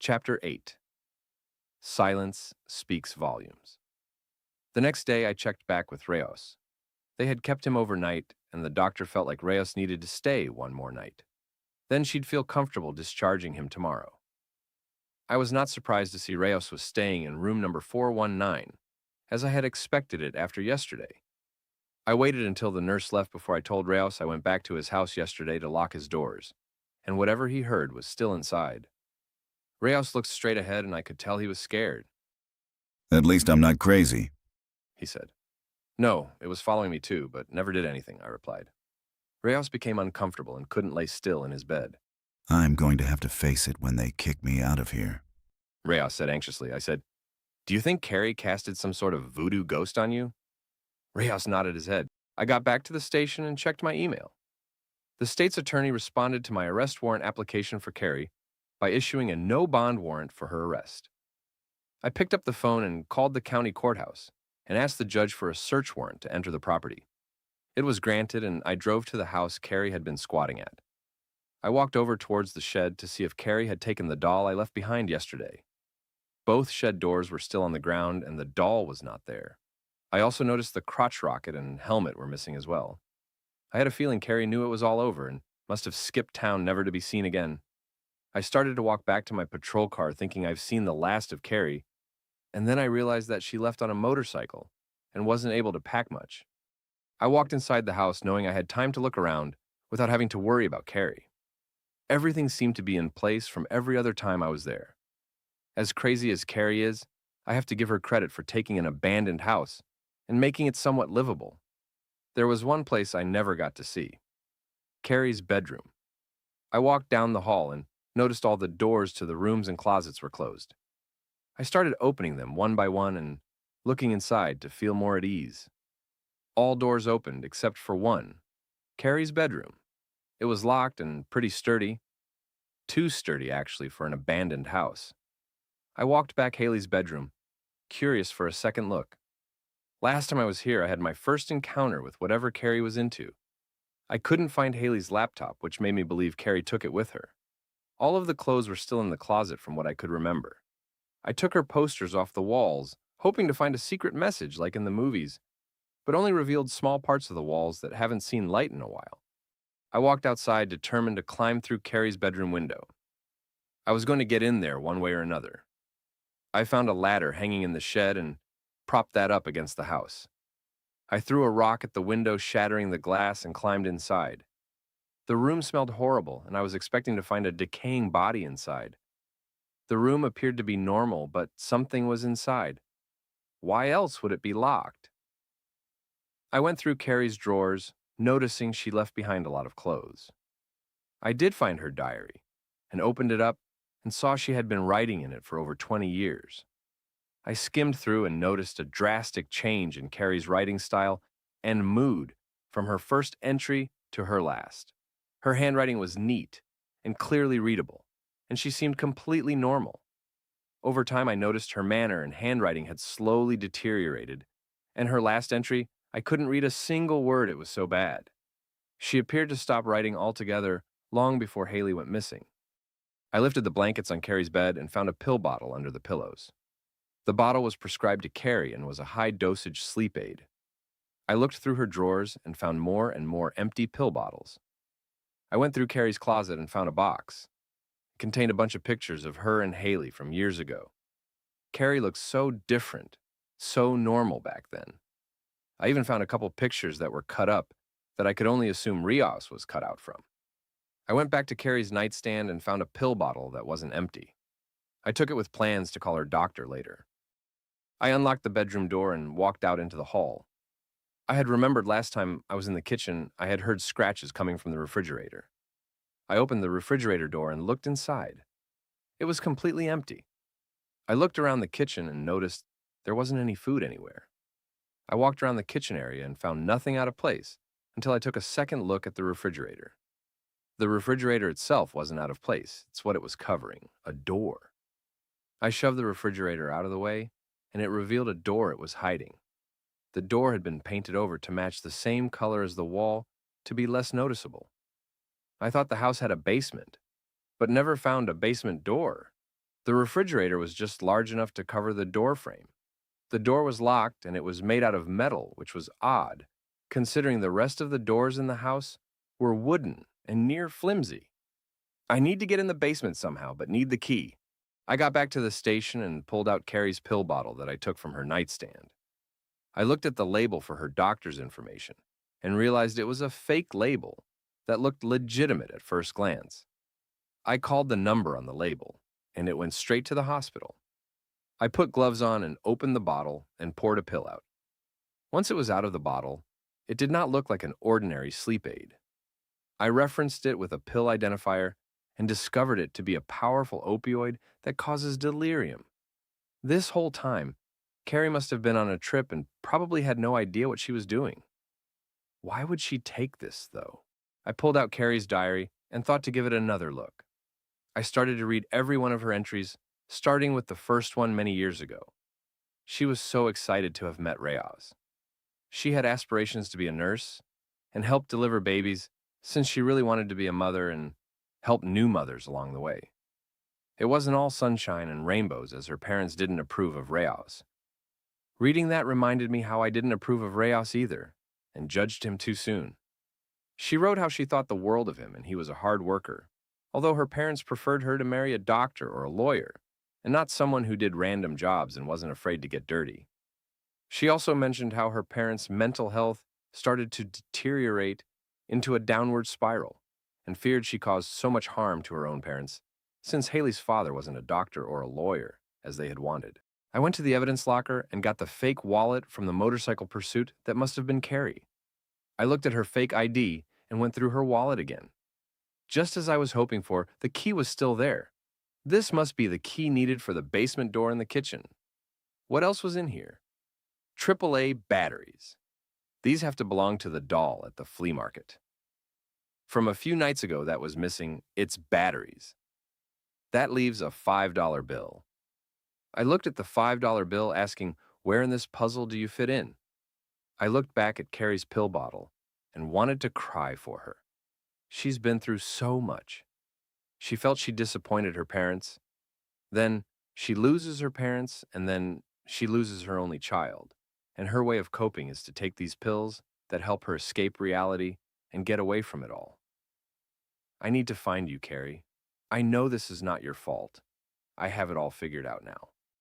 Chapter 8. Silence Speaks Volumes. The next day, I checked back with Reyes. They had kept him overnight, and the doctor felt like Reyes needed to stay one more night. Then she'd feel comfortable discharging him tomorrow. I was not surprised to see Reyes was staying in room number 419, as I had expected it after yesterday. I waited until the nurse left before I told Reyes I went back to his house yesterday to lock his doors, and whatever he heard was still inside. Reyes looked straight ahead, and I could tell he was scared. At least I'm not crazy. He said. No, it was following me too, but never did anything, I replied. Reyes became uncomfortable and couldn't lay still in his bed. I'm going to have to face it when they kick me out of here. Reyes said anxiously. I said, do you think Carrie casted some sort of voodoo ghost on you? Reyes nodded his head. I got back to the station and checked my email. The state's attorney responded to my arrest warrant application for Carrie by issuing a no-bond warrant for her arrest. I picked up the phone and called the county courthouse and asked the judge for a search warrant to enter the property. It was granted, and I drove to the house Carrie had been squatting at. I walked over towards the shed to see if Carrie had taken the doll I left behind yesterday. Both shed doors were still on the ground, and the doll was not there. I also noticed the crotch rocket and helmet were missing as well. I had a feeling Carrie knew it was all over and must have skipped town never to be seen again. I started to walk back to my patrol car thinking I've seen the last of Carrie, and then I realized that she left on a motorcycle and wasn't able to pack much. I walked inside the house knowing I had time to look around without having to worry about Carrie. Everything seemed to be in place from every other time I was there. As crazy as Carrie is, I have to give her credit for taking an abandoned house and making it somewhat livable. There was one place I never got to see: Carrie's bedroom. I walked down the hall and noticed all the doors to the rooms and closets were closed. I started opening them one by one and looking inside to feel more at ease. All doors opened except for one, Carrie's bedroom. It was locked and pretty sturdy. Too sturdy, actually, for an abandoned house. I walked back Haley's bedroom, curious for a second look. Last time I was here, I had my first encounter with whatever Carrie was into. I couldn't find Haley's laptop, which made me believe Carrie took it with her. All of the clothes were still in the closet from what I could remember. I took her posters off the walls, hoping to find a secret message like in the movies, but only revealed small parts of the walls that haven't seen light in a while. I walked outside, determined to climb through Carrie's bedroom window. I was going to get in there one way or another. I found a ladder hanging in the shed and propped that up against the house. I threw a rock at the window, shattering the glass, and climbed inside. The room smelled horrible, and I was expecting to find a decaying body inside. The room appeared to be normal, but something was inside. Why else would it be locked? I went through Carrie's drawers, noticing she left behind a lot of clothes. I did find her diary, and opened it up and saw she had been writing in it for over 20 years. I skimmed through and noticed a drastic change in Carrie's writing style and mood from her first entry to her last. Her handwriting was neat and clearly readable, and she seemed completely normal. Over time, I noticed her manner and handwriting had slowly deteriorated, and her last entry, I couldn't read a single word, it was so bad. She appeared to stop writing altogether long before Haley went missing. I lifted the blankets on Carrie's bed and found a pill bottle under the pillows. The bottle was prescribed to Carrie and was a high-dosage sleep aid. I looked through her drawers and found more and more empty pill bottles. I went through Carrie's closet and found a box. It contained a bunch of pictures of her and Haley from years ago. Carrie looked so different, so normal back then. I even found a couple pictures that were cut up that I could only assume Rios was cut out from. I went back to Carrie's nightstand and found a pill bottle that wasn't empty. I took it with plans to call her doctor later. I unlocked the bedroom door and walked out into the hall. I had remembered last time I was in the kitchen, I had heard scratches coming from the refrigerator. I opened the refrigerator door and looked inside. It was completely empty. I looked around the kitchen and noticed there wasn't any food anywhere. I walked around the kitchen area and found nothing out of place until I took a second look at the refrigerator. The refrigerator itself wasn't out of place. It's what it was covering, a door. I shoved the refrigerator out of the way, and it revealed a door it was hiding. The door had been painted over to match the same color as the wall to be less noticeable. I thought the house had a basement, but never found a basement door. The refrigerator was just large enough to cover the door frame. The door was locked and it was made out of metal, which was odd, considering the rest of the doors in the house were wooden and near flimsy. I need to get in the basement somehow, but need the key. I got back to the station and pulled out Carrie's pill bottle that I took from her nightstand. I looked at the label for her doctor's information and realized it was a fake label that looked legitimate at first glance. I called the number on the label, and it went straight to the hospital. I put gloves on and opened the bottle and poured a pill out. Once it was out of the bottle, it did not look like an ordinary sleep aid. I referenced it with a pill identifier and discovered it to be a powerful opioid that causes delirium. This whole time, Carrie must have been on a trip and probably had no idea what she was doing. Why would she take this, though? I pulled out Carrie's diary and thought to give it another look. I started to read every one of her entries, starting with the first one many years ago. She was so excited to have met Reyes. She had aspirations to be a nurse and help deliver babies since she really wanted to be a mother and help new mothers along the way. It wasn't all sunshine and rainbows as her parents didn't approve of Reyes. Reading that reminded me how I didn't approve of Reyes either and judged him too soon. She wrote how she thought the world of him and he was a hard worker, although her parents preferred her to marry a doctor or a lawyer and not someone who did random jobs and wasn't afraid to get dirty. She also mentioned how her parents' mental health started to deteriorate into a downward spiral and feared she caused so much harm to her own parents since Haley's father wasn't a doctor or a lawyer as they had wanted. I went to the evidence locker and got the fake wallet from the motorcycle pursuit that must have been Carrie. I looked at her fake ID and went through her wallet again. Just as I was hoping for, the key was still there. This must be the key needed for the basement door in the kitchen. What else was in here? AAA batteries. These have to belong to the doll at the flea market. From a few nights ago that was missing its batteries. That leaves a $5 bill. I looked at the $5 bill asking, where in this puzzle do you fit in? I looked back at Carrie's pill bottle and wanted to cry for her. She's been through so much. She felt she disappointed her parents. Then she loses her parents, and then she loses her only child. And her way of coping is to take these pills that help her escape reality and get away from it all. I need to find you, Carrie. I know this is not your fault. I have it all figured out now.